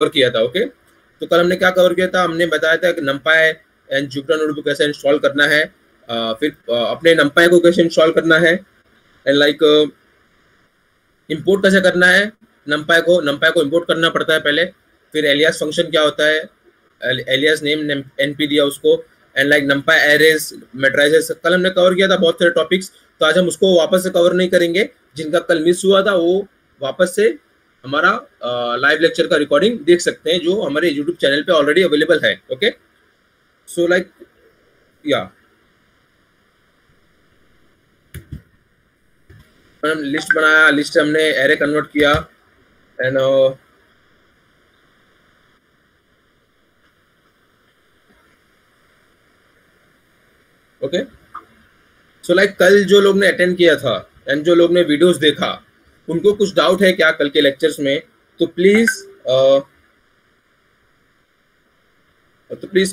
Cover किया था। Okay, तो कल हमने क्या कवर किया था, हमने बताया था कि numpy एंड जुपिटर नोटबुक कैसे इंस्टॉल करना है, फिर अपने numpy को कैसे इंस्टॉल करना है, एंड लाइक इंपोर्ट कैसे करना है, numpy को इंपोर्ट करना पड़ता है पहले, फिर एलियास फंक्शन क्या होता है, एलियास नेम एनपी दिया उसको, and like numpy arrays matrices कल हमने कवर किया था बहुत सारे टॉपिक्स। तो आज हम उसको वापस से कवर नहीं करेंगे, जिनका कल मिस हुआ था वो वापस से हमारा लाइव लेक्चर का रिकॉर्डिंग देख सकते हैं, जो हमारे यूट्यूब चैनल पे ऑलरेडी अवेलेबल है। ओके, सो लाइक या हम लिस्ट बनाया, लिस्ट हमने एरे कन्वर्ट किया, एंड ओके, सो लाइक कल जो लोग ने अटेंड किया था एंड जो लोग ने वीडियोस देखा, उनको कुछ डाउट है क्या कल के लेक्चर्स में, तो प्लीज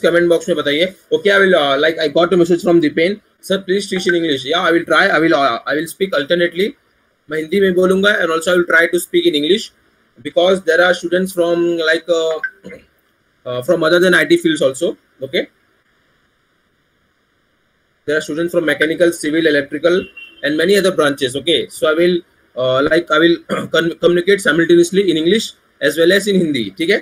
कमेंट बॉक्स में बताइए। Okay, I will like I got a message from Dipen, sir please teach in English. Yeah I will try, I will speak alternately, मैं हिंदी में बोलूंगा and also I will try to speak in English, because there are students from like from other than IT fields also. Okay, there are students from mechanical, civil, electrical, and many other branches. Okay, so I will communicate simultaneously in English as well as in Hindi. ठीक है?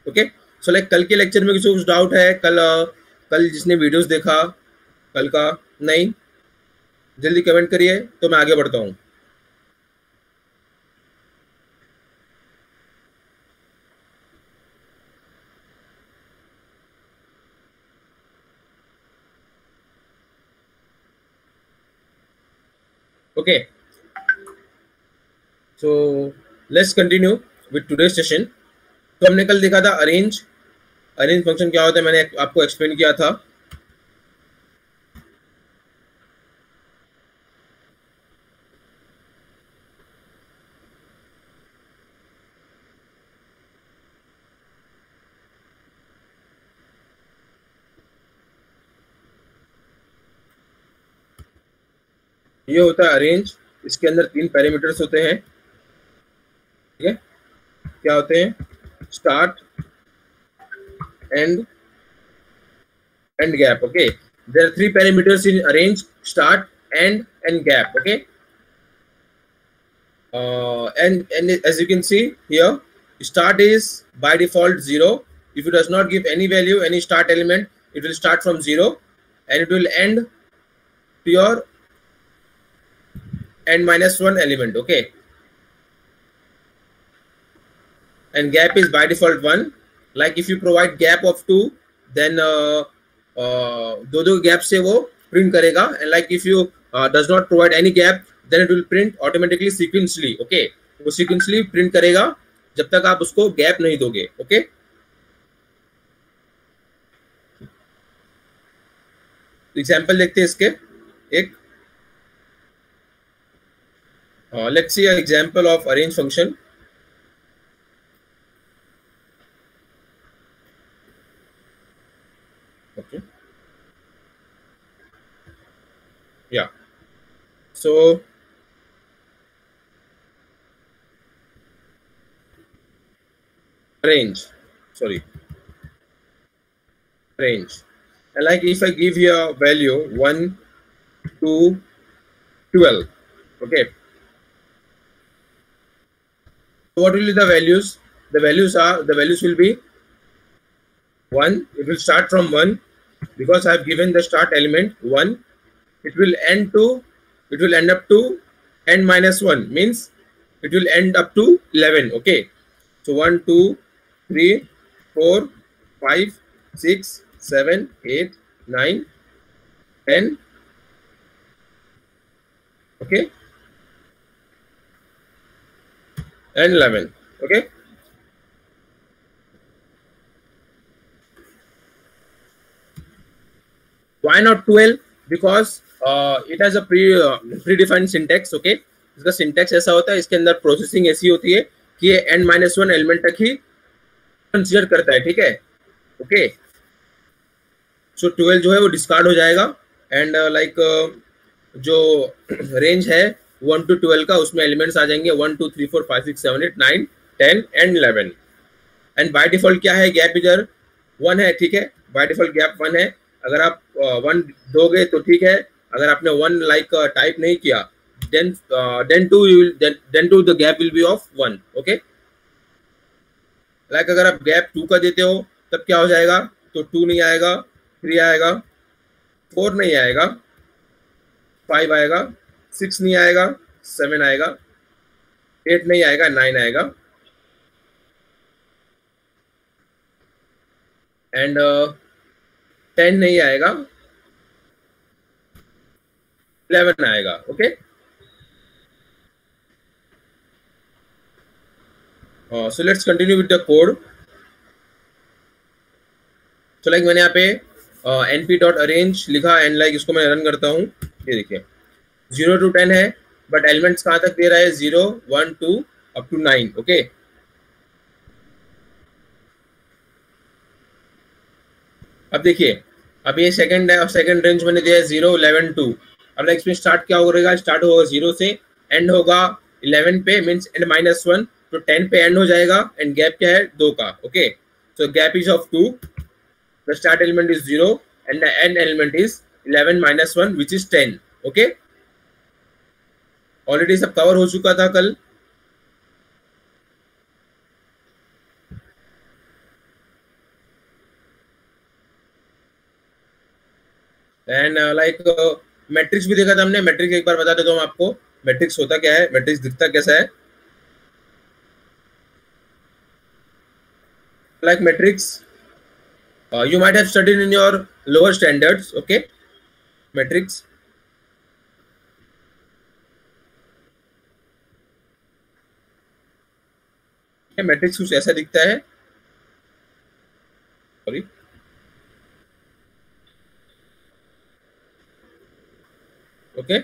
Okay, so like कल के lecture में किसी को कुछ doubt है, कल जिसने वीडियोस देखा कल का, नहीं, जल्दी कमेंट करिए तो मैं आगे बढ़ता हूँ। Okay, so let's continue with today's session. तो हमने कल देखा था अरेंज फंक्शन क्या होता है, मैंने आपको एक्सप्लेन किया था। ये होता है अरेंज, इसके अंदर 3 पैरामीटर्स होते हैं। ठीक है, क्या होते हैं, start, end gap. Okay, there are 3 parameters in arange, start, end gap. Okay, and as you can see here, start is by default 0. If it does not give any value, any start element, it will start from 0 and it will end to your n-1 element. Okay, and gap is by default 1. Like if you provide gap of 2, then दो gap से वो print करेगा, and like if you does not provide any gap, then it will print automatically sequentially. Okay, वो sequentially print करेगा जब तक आप उसको गैप नहीं दोगे। ओके, एग्जाम्पल देखते हैं इसके एक, let's see an example of arrange function. Okay, yeah, so range, and like if I give here value 1 to 12. Okay, so what will be the values? The values will be 1, it will start from 1 because I have given the start element 1. It will end up to n-1, means it will end up to 11. Okay, so 1 2 3 4 5 6 7 8 9 10. Okay, and 11. Okay, why not 12? Because it has a predefined syntax. Okay, इसका syntax ऐसा होता है, इसके अंदर processing ऐसी होती है कि ये n-1 एलिमेंट तक ही कंसीडर करता है। ठीक है, ओके, सो 12 जो है वो डिस्कार्ड हो जाएगा, एंड लाइक जो रेंज है 1 to 12 का, उसमें एलिमेंट्स आ जाएंगे 1 2 3 4 5 6 7 8 9 10 एंड 11। एंड बाय डिफॉल्ट क्या है, गैप इधर 1 है, ठीक है, बाय डिफॉल्ट गैप 1 है। अगर आप 1 दोगे तो ठीक है, अगर आपने 1 लाइक टाइप नहीं किया then 2 you will then 2 the gap will be of 1, okay. Like अगर आप गैप 2 का देते हो तब क्या हो जाएगा, तो 2 नहीं आएगा, 3 आएगा, 4 नहीं आएगा, 5 आएगा, 6 नहीं आएगा, 7 आएगा, 8 नहीं आएगा, 9 आएगा, एंड 10 नहीं आएगा, 11 आएगा, okay. So let's continue with the code. तो लाइक मैंने यहाँ पे np.arrange लिखा एंड लाइक इसको मैं रन करता हूँ, ये देखिए 0 to 10 है, बट एलिमेंट्स कहाँ तक दे रहा है, 0 1 2 अप टू 9, ओके। अब देखिए, अब ये सेकंड है और सेकंड रेंज मैंने दिया है 0 11 2। अब लाइक इसमें स्टार्ट क्या होगा, स्टार्ट होगा 0 से, एंड होगा 11 पे, मींस एंड -1, तो 10 पे एंड हो जाएगा, एंड गैप क्या है 2 का, okay. So gap is of 2, the start element is 0 and the end element is 11 minus 1 which is 10, okay। Already सब कवर हो चुका था कल। एंड लाइक मैट्रिक्स भी देखा था हमने, मैट्रिक्स एक बार बता देता हूँ आपको, मैट्रिक्स होता क्या है, मैट्रिक्स दिखता कैसा है। Like matrix you might have studied in your lower standards, okay, matrix। Matrix कुछ ऐसा दिखता है, सॉरी, ओके।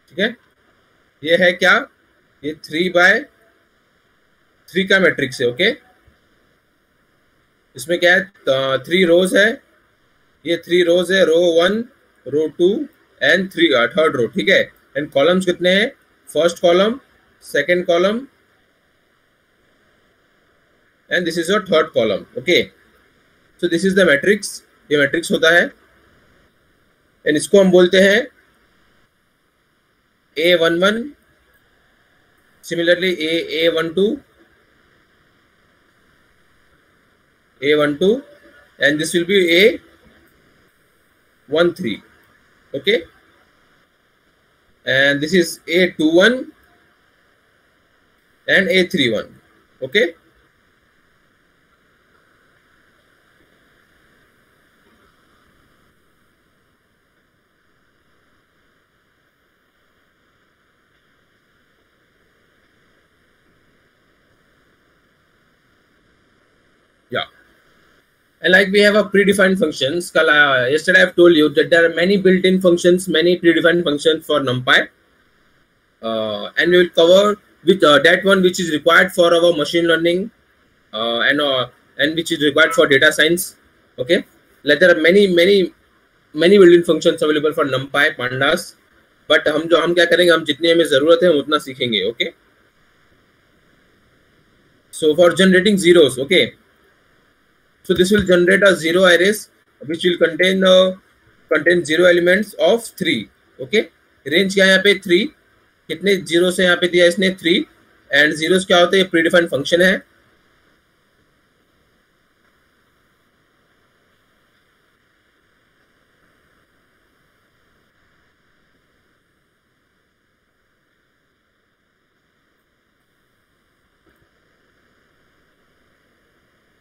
ठीक है, ये है क्या, ये 3/3 का मैट्रिक्स है, ओके। इसमें क्या है, 3 रोज है, ये 3 रोज है, रो 1 रो 2 एंड 3 थर्ड रो, ठीक है। एंड कॉलम्स कितने हैं, first column, second column, and this is your third column, okay. So this is the matrix, ये मैट्रिक्स होता है, एंड इसको हम बोलते हैं A11, similarly A12, A12, and this will be A13, okay, and this is A21 and A31, okay। Yeah, and like we have a predefined functions. Yesterday I've told you that there are many built-in functions, many predefined functions for NumPy, and we will cover with that one which is required for our machine learning and which is required for data science, okay। Like there are many built-in functions available for NumPy, pandas, but हम क्या करेंगे, हम जितनी हमें जरूरत है हम उतना सीखेंगे, okay। So for generating zeros, okay, so this will generate a zero arrays which will contain 0 elements of 3, okay। Range क्या है यहाँ पे 3, कितने जीरो से यहाँ पे दिया इसने 3, एंड जीरोस क्या होते हैं, प्रीडिफाइंड फंक्शन है।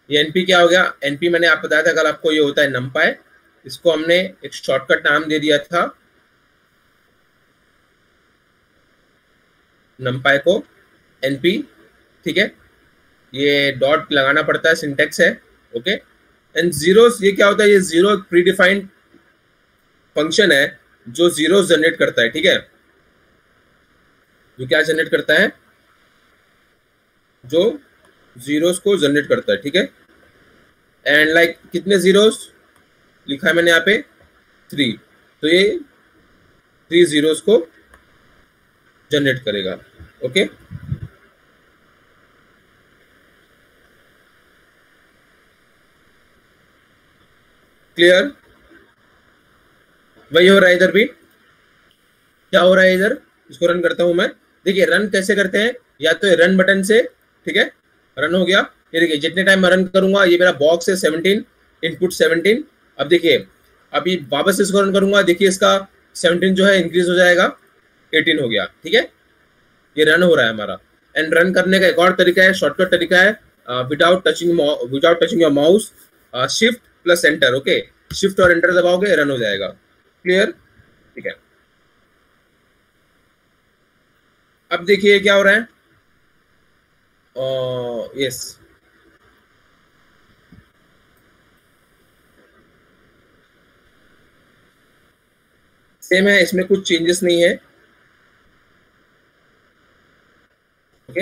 ये एनपी क्या हो गया, एनपी मैंने आपको बताया था कल आपको, ये होता है नमपाई। इसको हमने एक शॉर्टकट नाम दे दिया था, नमपाई को एनपी, ठीक है। ये डॉट लगाना पड़ता है, सिंटेक्स है, ओके। एंड जीरोस, ये क्या होता है, ये जीरो प्रीडिफाइंड फंक्शन है जो जीरो जनरेट करता है, ठीक है। जो क्या जनरेट करता है, जो जीरोस को जनरेट करता है, ठीक है। एंड लाइक कितने जीरोस लिखा है मैंने यहाँ पे 3, तो ये 3 जीरोस को जनरेट करेगा, ओके। क्लियर? वही हो रहा है इधर भी। क्या हो रहा है इधर, इसको रन करता हूं मैं। देखिए रन कैसे करते हैं, या तो रन बटन से, ठीक है, रन हो गया। ये देखिए जितने टाइम मैं रन करूंगा, ये मेरा बॉक्स है 17, इनपुट 17। अब देखिए अभी वापस इसको रन करूंगा, देखिए इसका 17 जो है इंक्रीज हो जाएगा, 18 हो गया, ठीक है। ये रन हो रहा है हमारा। एंड रन करने का एक और तरीका है, शॉर्टकट तरीका है, without touching your mouse, shift plus enter, okay. Shift और एंटर दबाओगे रन हो जाएगा। क्लियर? ठीक है। अब देखिए क्या हो रहा है, यस सेम है, इसमें कुछ चेंजेस नहीं है, ओके।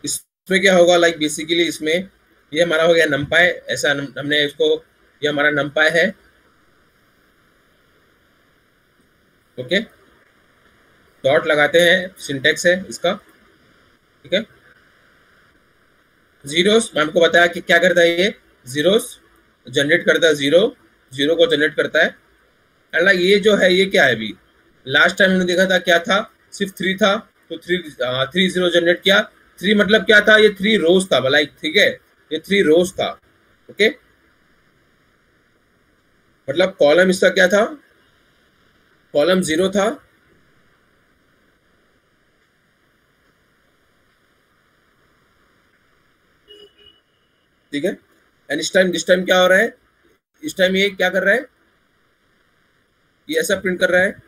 इसमें क्या होगा, लाइक बेसिकली इसमें ये हमारा हो गया नमपाई, ऐसा हमने इसको, ये हमारा नमपाई है, ओके। डॉट लगाते हैं, सिंटेक्स है इसका, ठीक है। जीरोस मैं आपको बताया कि क्या करता है, ये जीरोस जनरेट करता है, जीरो जीरो को जनरेट करता है। लाइक ये जो है ये क्या है, अभी लास्ट टाइम हमने देखा था क्या था, सिर्फ 3 था, तो 3 जीरो जनरेट किया। 3 मतलब क्या था, ये 3 रोज था, लाइक, ठीक है, ये 3 रोज था, ओके। मतलब कॉलम इसका क्या था, कॉलम 0 था, ठीक है। एंड दिस टाइम क्या हो रहा है, इस टाइम ये क्या कर रहा है, ये ऐसा प्रिंट कर रहा है,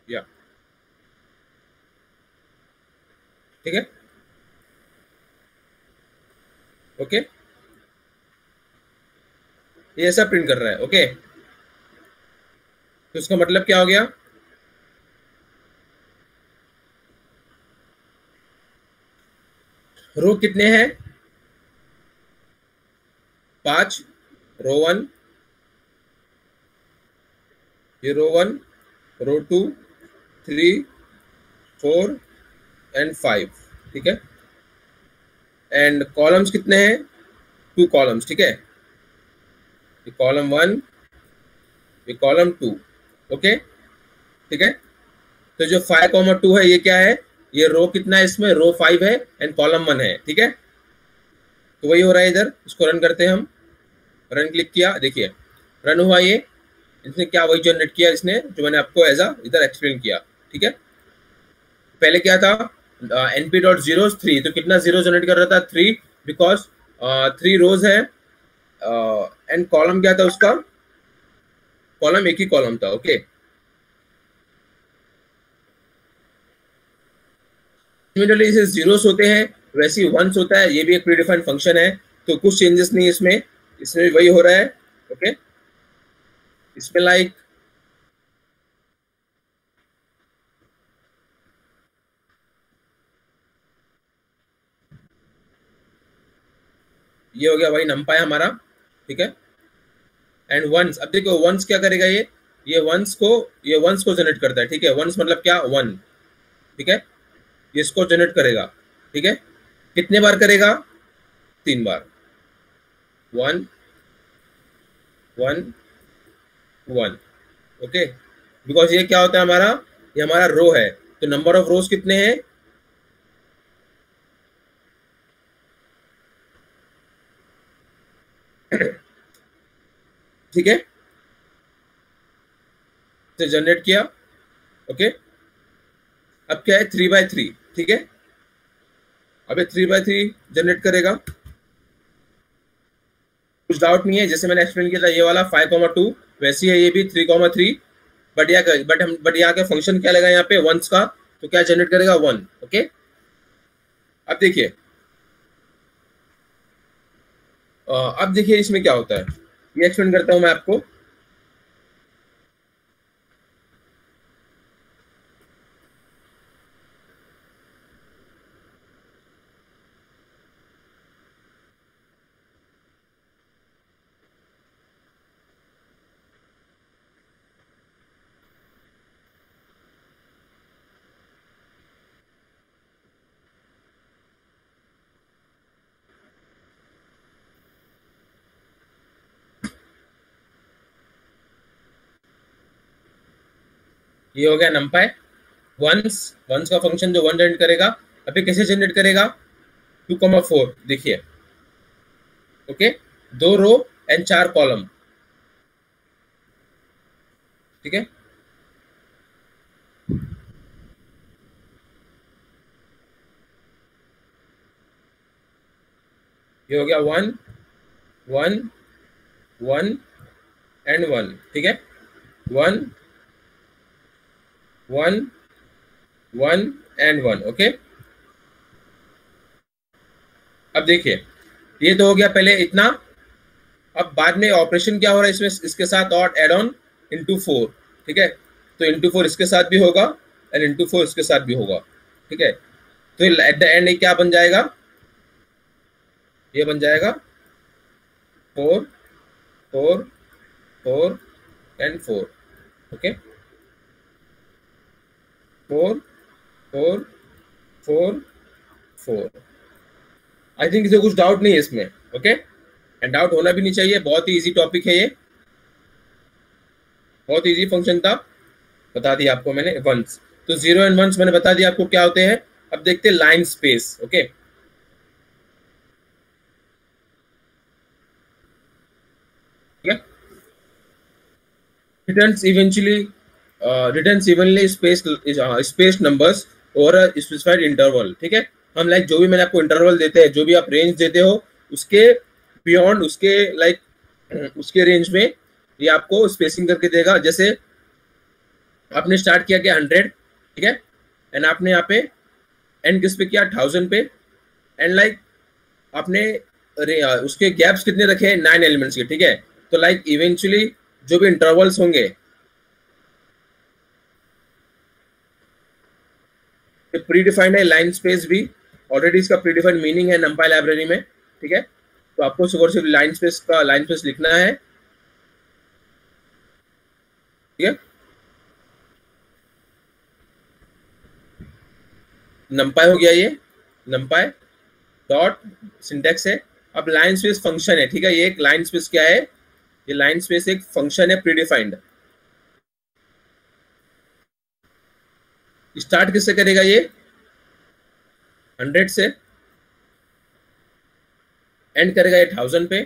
या ठीक है, ओके। ये ऐसा प्रिंट कर रहा है, ओके। तो इसका मतलब क्या हो गया, रो कितने हैं, 5, रो 1, ये रो 1, रो 2, 3, 4 एंड 5, ठीक है। एंड कॉलम्स कितने हैं, 2 कॉलम्स, ठीक है। ये कॉलम 1, ये कॉलम 2, ओके, ठीक है। तो जो 5,2 है ये क्या है, ये रो कितना है इसमें, रो 5 है एंड कॉलम 1 है, ठीक है। तो वही हो रहा है इधर, इसको रन करते हैं हम। रन क्लिक किया, देखिए रन हुआ, ये इसने क्या वही जनरेट किया इसने, जो मैंने आपको एज अ इधर एक्सप्लेन किया, ठीक है। पहले क्या था, np डॉट जीरो 3, तो कितना जीरो जनरेट कर रहा था, 3, बिकॉज 3 रोज है। एंड कॉलम क्या था उसका, कॉलम एक ही कॉलम था, ओके। सिमिलरली इसे जीरोस होते हैं, वैसे ही वंस होता है, ये भी एक प्रीडिफाइंड फंक्शन है, तो कुछ चेंजेस नहीं इसमें, इसमें वही हो रहा है, ओके। इसमें लाइक ये हो गया वही नंपाई हमारा, ठीक है। एंड वंस, अब देखो वंस क्या करेगा, ये वंस को जनरेट करता है, ठीक है। वंस मतलब क्या, 1, ठीक है। ये इसको जनरेट करेगा, ठीक है। कितने बार करेगा, 3 बार, 1 1 1, ओके। बिकॉज ये क्या होता है हमारा, ये हमारा रो है, तो नंबर ऑफ रोज कितने हैं, ठीक है। तो जनरेट किया, ओके। अब क्या है, 3/3, ठीक है। अब ये 3/3 जनरेट करेगा, कुछ डाउट नहीं है, जैसे मैंने एक्सप्लेन किया था ये वाला 5,2 वैसी है, ये भी 3,3 बट यहाँ के फंक्शन क्या लगा यहाँ पे वंस का, तो क्या जनरेट करेगा 1। ओके, अब देखिए अब देखिए इसमें क्या होता है, ये एक्सप्लेन करता हूं मैं आपको। ये हो गया नंपाई वंस, वंस का फंक्शन जो 1 जनरेट करेगा। अभी कैसे जनरेट करेगा, 2,4 देखिए। ओके, 2 रो एंड 4 कॉलम, ठीक है। ये हो गया 1 1 1 एंड 1, ठीक है। 1 1 1 एंड 1। ओके, अब देखिए ये तो हो गया पहले इतना। अब बाद में ऑपरेशन क्या हो रहा है इसमें, इसके साथ और एड ऑन इंटू 4, ठीक है। तो इंटू 4 इसके साथ भी होगा एंड इंटू 4 इसके साथ भी होगा, ठीक है। तो एट द एंड क्या बन जाएगा, ये बन जाएगा 4 4 4 एंड 4। ओके, 4 4 4 4। आई थिंक इसे कुछ डाउट नहीं है इसमें। ओके, एंड डाउट होना भी नहीं चाहिए, बहुत ही इजी टॉपिक है ये, बहुत इजी फंक्शन था, बता दिया आपको मैंने वंस। तो 0 एंड वंस मैंने बता दिया आपको क्या होते हैं। अब देखते हैं लाइन स्पेस। ओके, ठीक है। returns eventually returns evenly spaced numbers over a specified interval, ठीक है। हम लाइक जो भी मैंने आपको इंटरवल देते हैं, जो भी आप रेंज देते हो, उसके बियॉन्ड उसके लाइक उसके रेंज में ये आपको स्पेसिंग करके देगा। जैसे आपने स्टार्ट किया क्या 100, ठीक है, एंड आपने यहाँ पे एंड किस पे किया 1000 पे, एंड लाइक आपने उसके गैप्स कितने रखे हैं 9 एलिमेंट्स के, ठीक है। तो लाइक इवेंचुअली जो भी इंटरवल्स होंगे, प्रीडिफाइंड है लाइन स्पेस भी, ऑलरेडी इसका प्रीडिफाइंड मीनिंग है नंपाई लाइब्रेरी में, ठीक है। तो आपको सिर्फ लाइन स्पेस लिखना है, ठीक है। नंपाई हो गया ये, नंपाई डॉट सिंटेक्स है। अब लाइन स्पेस फंक्शन है, ठीक है। ये एक लाइन स्पेस क्या है, ये लाइन स्पेस एक फंक्शन है प्रीडिफाइंड। स्टार्ट किससे करेगा ये 100 से, एंड करेगा ये 1000 पे।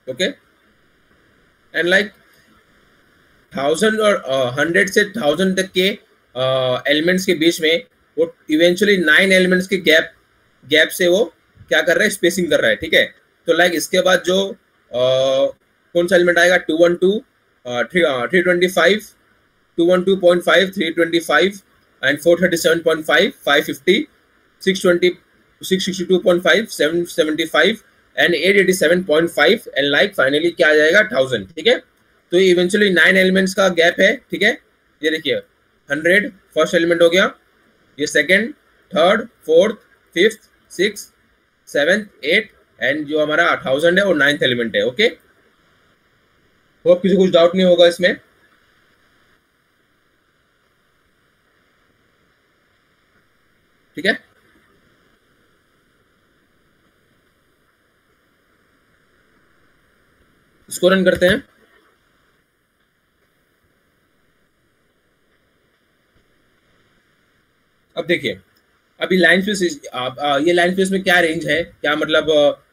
ओके, एंड लाइक 1000 और 100 से 1000 तक के एलिमेंट्स के बीच में वो इवेंचुअली 9 एलिमेंट्स के गैप से वो क्या कर रहा है, स्पेसिंग कर रहा है, ठीक है। तो लाइक इसके बाद जो कौन सा एलिमेंट आएगा 212 325 212.5 325 and 437.5 550 620 662.5, 775 and 887.5 and like finally क्या आ जाएगा 1000, ठीक है। तो ये इवेंचुअली 9 एलिमेंट्स का गैप है, ठीक है। ये देखिए 100 फर्स्ट एलिमेंट हो गया, ये second, third, fourth, fifth, six, seventh, 8 and जो हमारा 1000 है वो 9th एलिमेंट है। ओके, होप किसी कुछ डाउट नहीं होगा इसमें, ठीक है। इसको रन करते हैं। अब देखिए अभी लाइन स्पेस, ये लाइन स्पेस में क्या रेंज है, क्या मतलब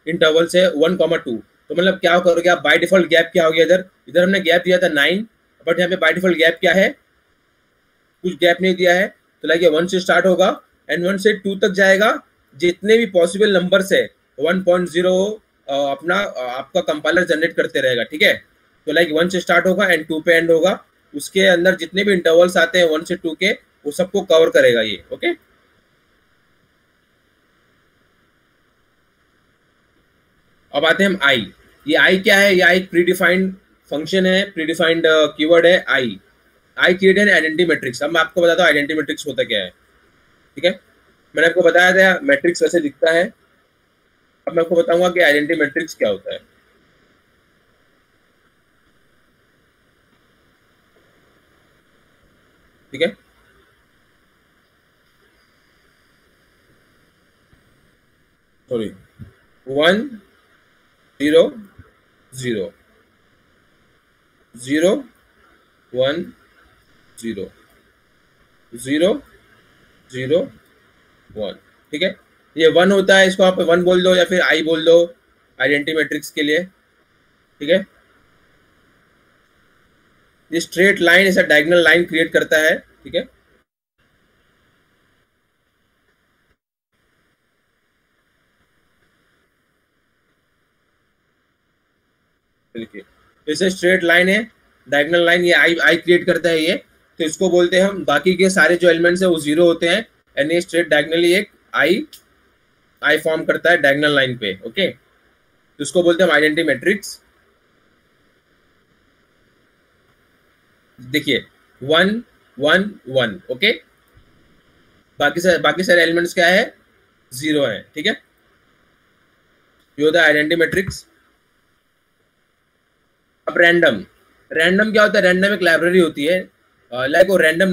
इंटरवल्स है 1,2। तो मतलब क्या करोगे आप, बाय डिफॉल्ट गैप क्या हो गया, इधर इधर हमने गैप दिया था 9, बट यहाँ पे बाय डिफॉल्ट गैप क्या है, कुछ गैप नहीं दिया है। तो लाइक ये 1 से स्टार्ट होगा एंड 1 से 2 तक जाएगा। जितने भी पॉसिबल नंबर्स है 1.0 अपना आपका कंपाइलर जनरेट करते रहेगा, ठीक है। तो लाइक 1 से स्टार्ट होगा एंड 2 पे एंड होगा, उसके अंदर जितने भी इंटरवल्स आते हैं 1 से 2 के, वो सबको कवर करेगा ये। ओके, अब आते हैं हम आई। ये आई क्या है? ये आई प्री डिफाइंड फंक्शन है, प्री डिफाइंड कीवर्ड है eye. Eye create an identity matrix. अब मैं आपको बताता हूँ आइडेंटिटी मैट्रिक्स होता क्या है। ठीक है, मैंने आपको बताया था मैट्रिक्स कैसे दिखता है, अब मैं आपको बताऊंगा कि आइडेंटिटी मैट्रिक्स क्या होता है। ठीक है, सॉरी, 1 0 0 0 1 0 0 0 1। ठीक है, ये 1 होता है, इसको आप 1 बोल दो या फिर आई बोल दो आइडेंटिटी मैट्रिक्स के लिए। ठीक है, ये स्ट्रेट लाइन ऐसा डायगोनल लाइन क्रिएट करता है। ठीक है, देखिए जैसे स्ट्रेट लाइन है, डायगोनल लाइन, ये आई आई क्रिएट करता है ये, तो इसको बोलते हैं हम, बाकी के सारे जो एलिमेंट्स है वो 0 होते हैं एंड ये स्ट्रेट डायगोनली एक आई आई फॉर्म करता है डायगोनल लाइन पे। ओके, तो इसको बोलते हैं हम आइडेंटिटी मैट्रिक्स। देखिए 1 1 1। ओके, बाकी सारे एलिमेंट्स क्या है? 0 है। ठीक है, ये होता है आइडेंटिटी मैट्रिक्स। अब रैंडम, रैंडम क्या होता है? रैंडम एक लाइब्रेरी होती है, लाइक वो रैंडम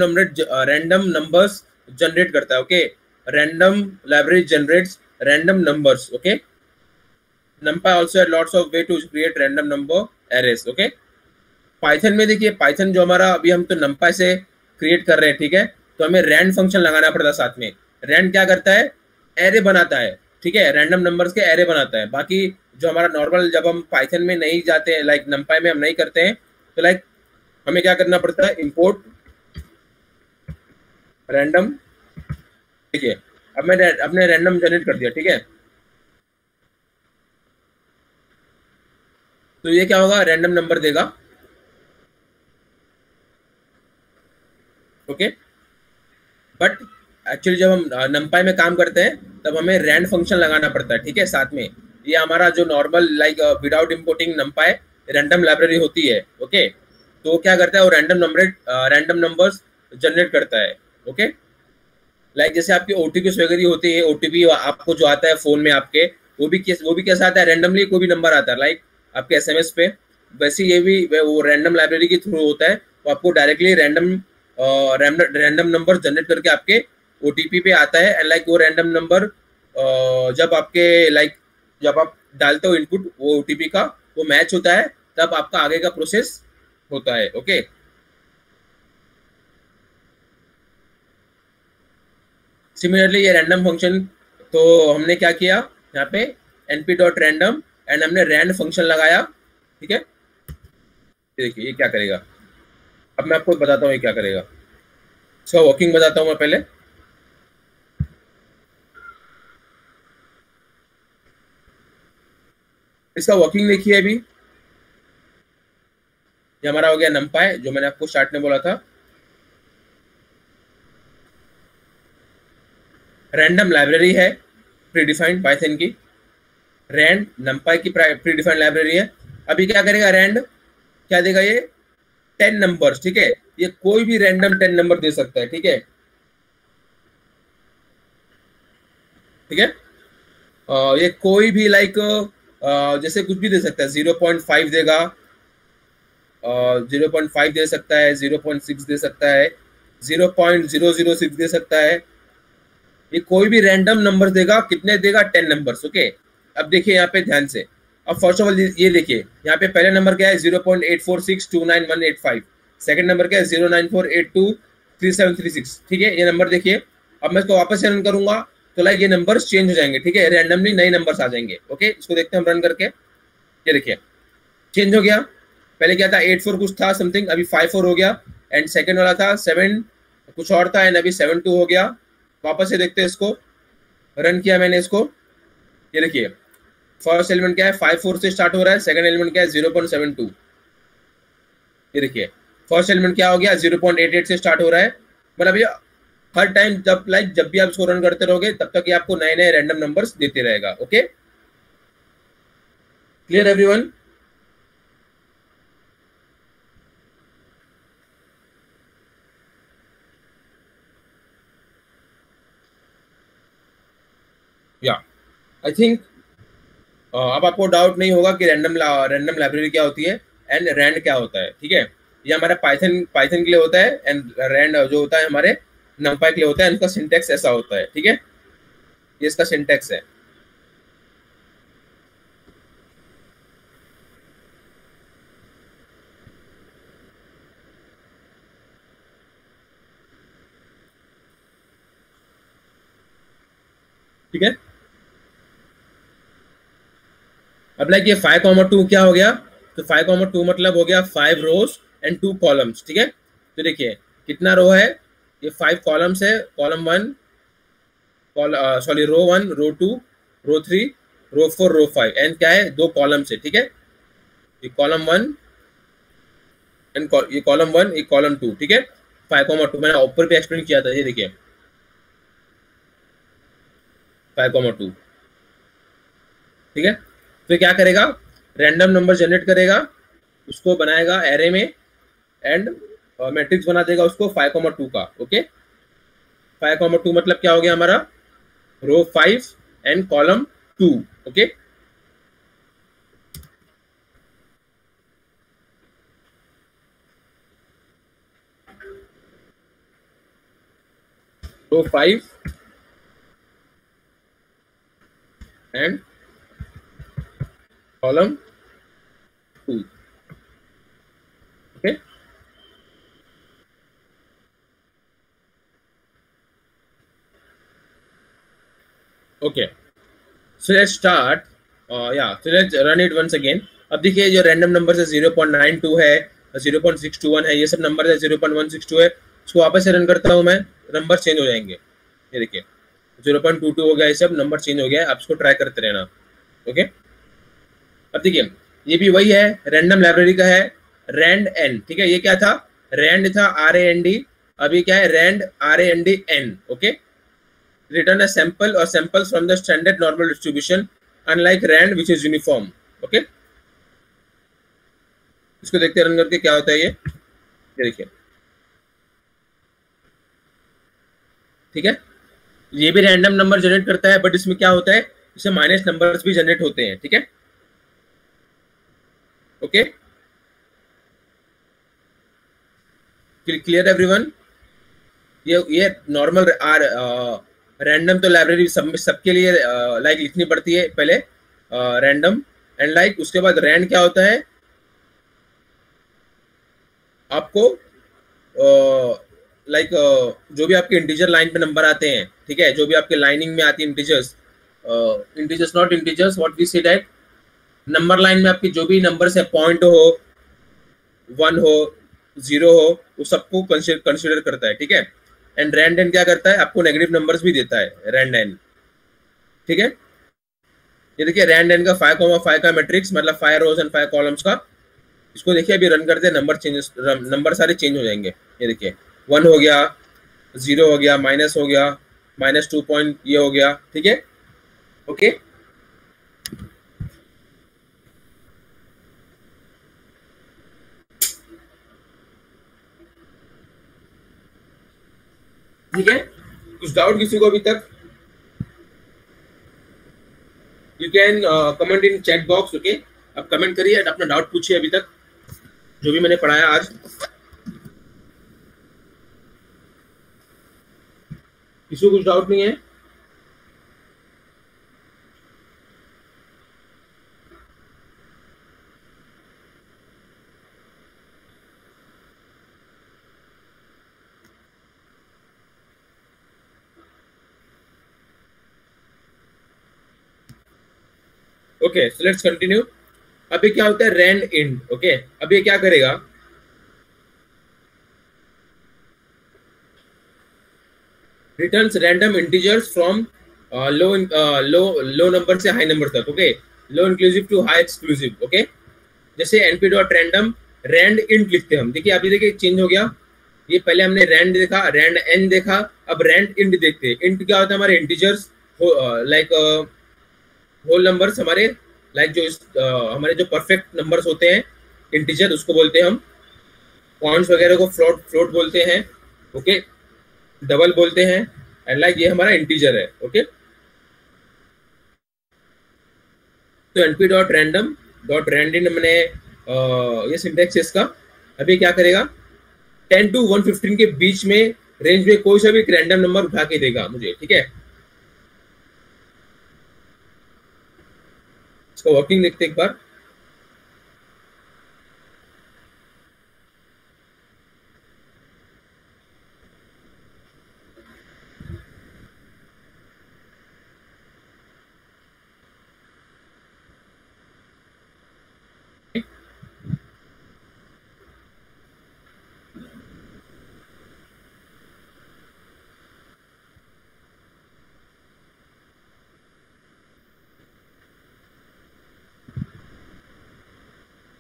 नंबर्स जनरेट करता है। Okay, random library generates random numbers. Okay, numpy also had lots of way to create random number arrays। Okay, Python में देखिए, पाइथन जो हमारा अभी हम तो numpy से क्रिएट कर रहे हैं। ठीक है, तो हमें रैंड फंक्शन लगाना पड़ता है साथ में। रैंड क्या करता है? एरे बनाता है। ठीक है, रैंडम नंबर्स के एरे बनाता है। बाकी जो हमारा नॉर्मल, जब हम पाइथन में नहीं जाते हैं, लाइक numpy में हम नहीं करते हैं, तो लाइक हमें क्या करना पड़ता है? Import random. ठीक है, अब मैंने अपने रैंडम जनरेट कर दिया। ठीक है, तो ये क्या होगा? रैंडम नंबर देगा। ओके, बट एक्चुअली जब हम numpy में काम करते हैं तब हमें रैंड फंक्शन लगाना पड़ता है। ठीक है, साथ में ये हमारा जो normal like without importing numpy random library होती है। ओके, तो वो क्या करता है? वो रैंडम नंबर्स जनरेट करता है। ओके, लाइक जैसे आपकी ओटीपी वगैरह होती है, ओटीपी आपको जो आता है फोन में आपके, वो भी कैसा आता है? रैंडमली कोई भी नंबर आता है, लाइक आपके एसएमएस पे। वैसे ये भी वो रैंडम लाइब्रेरी के थ्रू होता है, तो आपको डायरेक्टली रैंडम नंबर जनरेट करके आपके ओटीपी पे आता है। एंड लाइक वो रैंडम नंबर जब आपके लाइक जब आप डालते हो इनपुट वो ओटीपी का, वो मैच होता है, तब आपका आगे का प्रोसेस होता है। ओके, सिमिलरली ये रैंडम फंक्शन, तो हमने क्या किया यहाँ पे? np.random एंड हमने रैंड फंक्शन लगाया। ठीक है, देखिए ये क्या करेगा, अब मैं आपको बताता हूँ ये क्या करेगा। इसका वर्किंग बताता हूँ मैं पहले। इसका वर्किंग देखिए, अभी ये हमारा हो गया numpy, जो मैंने आपको स्टार्ट में बोला था। रैंडम लाइब्रेरी है प्रीडिफाइंड पाइथन की, रैंड numpy की प्रीडिफाइंड लाइब्रेरी है। अभी क्या करेगा? रैंड क्या देगा? ये 10 नंबर्स। ठीक है, ये कोई भी रैंडम 10 नंबर दे सकता है। ठीक है, ठीक है, ये कोई भी लाइक जैसे कुछ भी दे सकता है, 0.5 देगा, 0.5 दे सकता है, 0.6 दे सकता है, 0.006 दे सकता है। ये कोई भी रैंडम नंबर देगा। कितने देगा? 10 नंबर्स। ओके, अब देखिए यहाँ पे ध्यान से। अब फर्स्ट ऑफ ऑल ये देखिए, यहाँ पे पहले नंबर क्या है? 0.84629185। सेकंड नंबर क्या है? 094823736। ठीक है, ये नंबर देखिए। अब मैं इसको वापस से रन करूंगा तो लाइक ये नंबर्स चेंज हो जाएंगे। ठीक है, रैंडमली नए नंबर्स आ जाएंगे। ओके, इसको देखते हैं हम रन करके। ये देखिए चेंज हो गया। पहले क्या था? 84 कुछ था समथिंग, अभी 54 हो गया। एंड सेकंड वाला था 7 कुछ और था, एंड अभी 72 हो गया। वापस से देखते हैं इसको, रन किया मैंने इसको। ये देखिए फर्स्ट एलिमेंट क्या है? 54 से स्टार्ट हो रहा है, सेकंड एलिमेंट क्या है? 0.72। ये देखिए फर्स्ट एलिमेंट क्या हो गया 0.88 से स्टार्ट हो रहा है, मतलब ये हर टाइम जब भी आप इसको रन करते रहोगे तब तक ये आपको नए नए रैंडम नंबर्स देते रहेगा। Okay, clear everyone? या आई थिंक अब आपको डाउट नहीं होगा कि रैंडम लाइब्रेरी क्या होती है एंड रैंड क्या होता है। ठीक है, ये हमारा पाइथन के लिए होता है एंड रैंड जो होता है हमारे नंपाई के लिए होता है। इनका सिंटेक्स ऐसा होता है। ठीक है, ये इसका सिंटेक्स है। ठीक है, अब लाइक ये 5,2 क्या हो गया, तो 5,2 मतलब हो गया 5 रोज एंड 2 कॉलम्स। ठीक है, तो देखिए कितना रो है, ये 5 कॉलम्स है, column 1 sorry row 1 row 2 row 3 row 4 row 5 and क्या है 2 कॉलम्स है। ठीक है, ये कॉलम 1 एंड ये कॉलम 1 ये कॉलम 2। ठीक है, 5,2 मैंने ऊपर भी एक्सप्लेन किया था, ये देखिए 5,2। ठीक है, तो क्या करेगा, रैंडम नंबर जनरेट करेगा, उसको बनाएगा एरे में एंड मैट्रिक्स बना देगा उसको 5,2 का। ओके, 5,2 मतलब क्या हो गया हमारा row 5 and column 2। Okay, row 5 and column 2। Okay, okay, so let's start so let's run it once again. अब देखिए जो रैंडम नंबर है 0.92 है, 0.621 है, ये सब नंबर है, 0.162 है। इसको वापस से रन करता हूं मैं, नंबर चेंज हो जाएंगे। ये देखिए 0.22 हो गया, ये सब नंबर चेंज हो गया है। आप इसको ट्राई करते रहना। ओके, अब देखिए ये भी वही है, रैंडम लाइब्रेरी का है, रैंड एन। ठीक है, ये क्या था, रैंड था RAND, अभी क्या है rand RANDN। Okay, return a sample or samples from the standard normal distribution unlike rand which is uniform। Okay, इसको देखते रन करके क्या होता है ये देखिए। ठीक है, ये भी रैंडम नंबर जनरेट करता है, बट इसमें क्या होता है, इसमें माइनस नंबर्स भी जनरेट होते हैं। ठीक है, ओके, क्लियर एवरीवन? ये नॉर्मल रैंडम तो लाइब्रेरी सबके लिए लाइक लिखनी पड़ती है पहले रैंडम एंड लाइक उसके बाद रैंड क्या होता है, आपको लाइक जो भी आपके इंटीजर लाइन पे नंबर आते हैं। ठीक है, जो भी आपके लाइनिंग में आती है integers not integers what we say that number line में आपकी जो भी नंबर्स है, पॉइंट हो 1 हो 0 हो, वो सबको कंसिडर करता है। ठीक है, एंड रैंड एन क्या करता है, आपको नेगेटिव नंबर्स भी देता है रैंड एन। ठीक है, ये देखिए रैंड एन का 5,5 का मैट्रिक्स मतलब 5 रोज एंड 5 कॉलम्स का। इसको देखिए अभी रन करते हैं, नंबर सारे चेंज हो जाएंगे। ये देखिए 1 हो गया, 0 हो गया, माइनस हो गया, -2 पॉइंट ये हो गया। ठीक है, ओके, ठीक है, कुछ डाउट किसी को अभी तक? You can comment in chat box. Okay, अब कमेंट करिए, अपना डाउट पूछिए अभी तक जो भी मैंने पढ़ाया आज। किसी को कुछ डाउट नहीं है? Okay, so let's continue. अभी क्या होता है रैंड इंड। ओके, अब ये क्या करेगा, returns random integers from low number से हाई नंबर तक। Okay, low inclusive to high exclusive. Okay, जैसे np.random रैंड इंट लिखते हैं हम। देखिए अभी देखिए चेंज हो गया, ये पहले हमने रैंड देखा, रैंड एन देखा, अब रैंड इंट देखते हैं। इंट क्या होता है? हमारे इंटीजर्स, लाइक होल नंबर्स हमारे, लाइक जो हमारे जो परफेक्ट नंबर्स होते हैं इंटीजर, उसको बोलते हैं हम। पॉइंट्स वगैरह को फ्लोट फ्लोट बोलते हैं, ओके, डबल बोलते हैं, एंड लाइक ये हमारा इंटीजर है, ओके। तो np dot random dot random मैंने ये सिंटेक्स इसका। अभी क्या करेगा, 10 to 115 के बीच में रेंज में कोई सा भी एक रैंडम नंबर उठा के देगा मुझे, ठीक है। इसका वर्किंग देखते एक बार।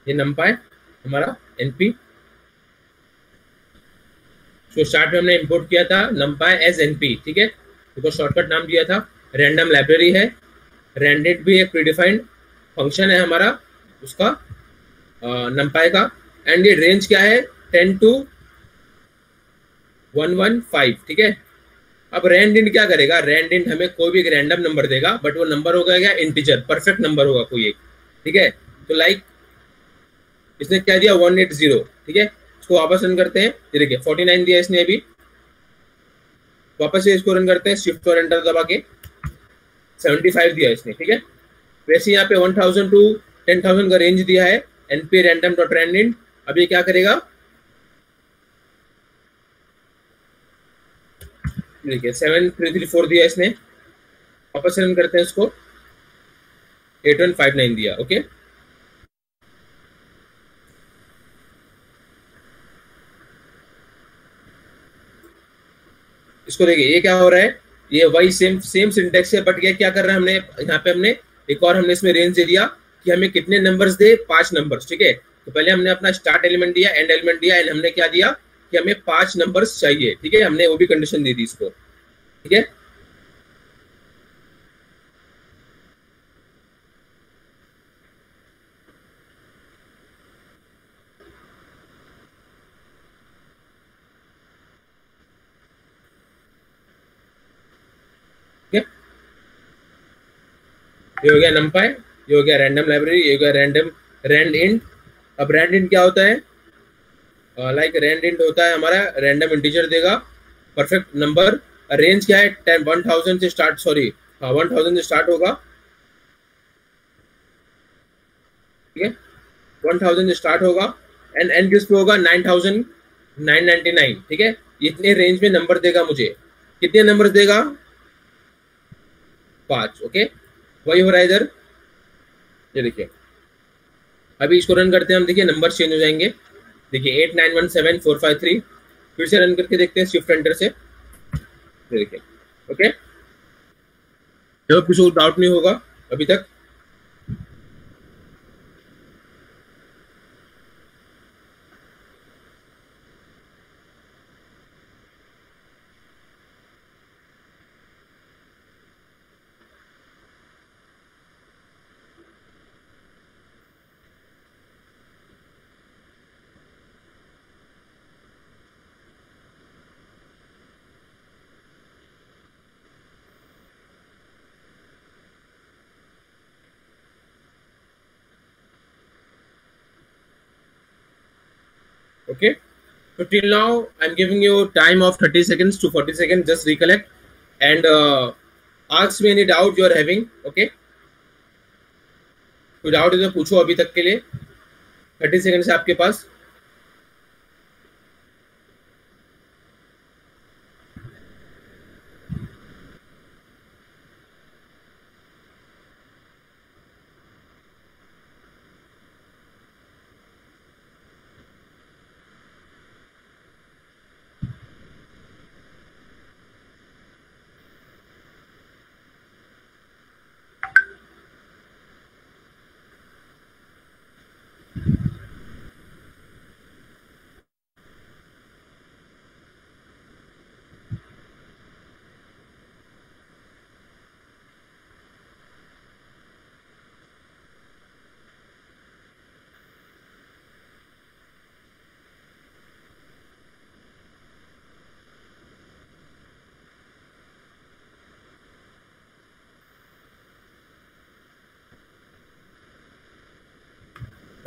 ये numpy हमारा np, तो स्टार्ट में हमने इंपोर्ट किया था numpy एज np, ठीक है, तो शॉर्टकट नाम दिया था। रैंडम लाइब्रेरी है, रैंडेड भी एक प्रीडिफाइंड फंक्शन है हमारा उसका numpy का। एंड ये रेंज क्या है, 10 to 115, ठीक है। अब रैंड क्या करेगा, रैंड हमें कोई भी एक रैंडम नंबर देगा, बट वो नंबर होगा क्या, इंटीजर, परफेक्ट नंबर होगा कोई एक, ठीक है। तो लाइक इसने क्या दिया, 180, ठीक है। इसको वापस रन करते हैं, ये देखिए 49 दिया इसने अभी, वापस से इसको रन करते हैं, शिफ्ट और एंटर दबा के 75 दिया इसने, ठीक है। वैसे यहाँ पे 1000 टू 10,000 का रेंज दिया है np रैंडम डॉट रैंड। अब ये क्या करेगा, देखिए 7334 दिया इसने, वापस रन करते हैं इसको, 8159 दिया, ओके। इसको देखिए ये क्या हो रहा है, ये वही सेम सेम सिंटेक्स है, बट ये क्या कर रहा है, हमने यहाँ पे हमने एक और हमने इसमें रेंज दे दिया कि हमें कितने नंबर्स दे, 5 नंबर्स, ठीक है। तो पहले हमने अपना स्टार्ट एलिमेंट दिया, एंड एलिमेंट दिया, एंड हमने क्या दिया कि हमें 5 नंबर्स चाहिए, ठीक है, हमने वो भी कंडीशन दे दी इसको, ठीक है। ठीक है, ये हो गया numpy, ये हो गया रैंडम लाइब्रेरी, ये हो गया रैंडम रैंड इंट। अब रैंड इंट क्या होता है, लाइक रैंड इंट होता है हमारा रैंडम इंटीजर देगा, परफेक्ट नंबर। रेंज क्या है, 1000 से स्टार्ट, सॉरी 1000 से स्टार्ट होगा, ठीक है, 1000 से स्टार्ट होगा, एंड एंड किस पे होगा, 9999, ठीक है। इतने रेंज में नंबर देगा मुझे, कितने नंबर देगा, 5, ओके। वही हो रहा है इधर, ये देखिए अभी इसको रन करते हैं हम, देखिए नंबर चेंज हो जाएंगे, देखिए 8917453, फिर से रन करके देखते हैं शिफ्ट एंटर से, ये देखिए, ओके। जब कुछ डाउट नहीं होगा अभी तक। Okay, so till now I'm giving you time of 30 seconds to 40 seconds, just recollect and ask me any doubt you are having, okay। कोई डाउट है तो पूछो अभी तक के लिए, 30 सेकंड से आपके पास।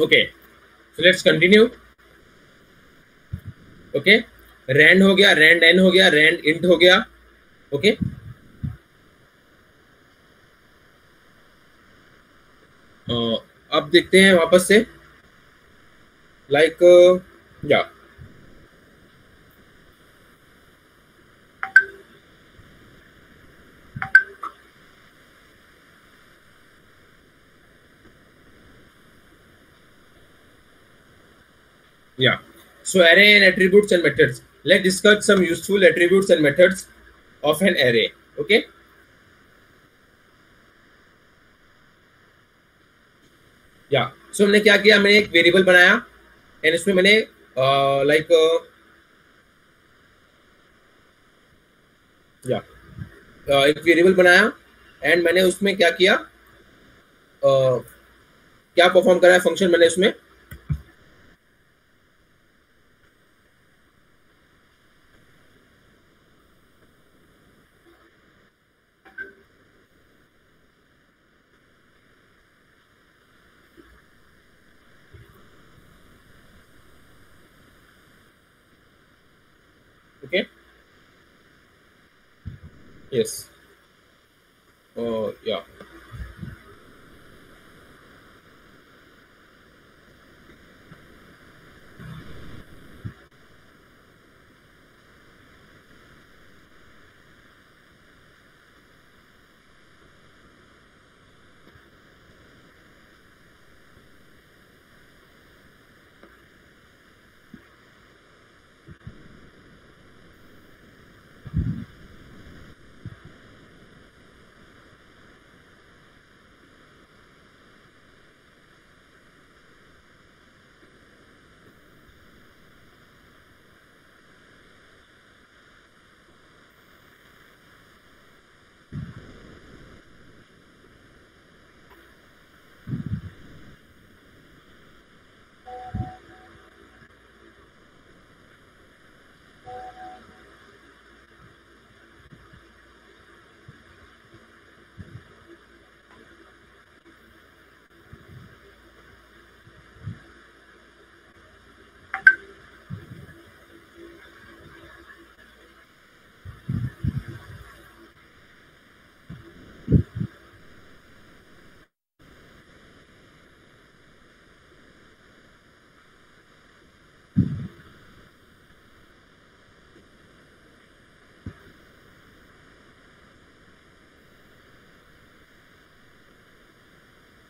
Okay, so let's continue. Okay, rand हो गया, रैंड एन हो गया, रैंड इंट हो गया। ओके, अब देखते हैं वापस से, लाइक या yeah. So array and attributes and methods. Let's discuss some useful attributes and methods of an array. Okay. या सो हमने क्या किया, मैंने एक वेरिएबल बनाया एंड इसमें मैंने लाइक या एक वेरिएबल बनाया एंड मैंने उसमें क्या किया, क्या परफॉर्म करा है फंक्शन मैंने उसमें। ओके, यस, या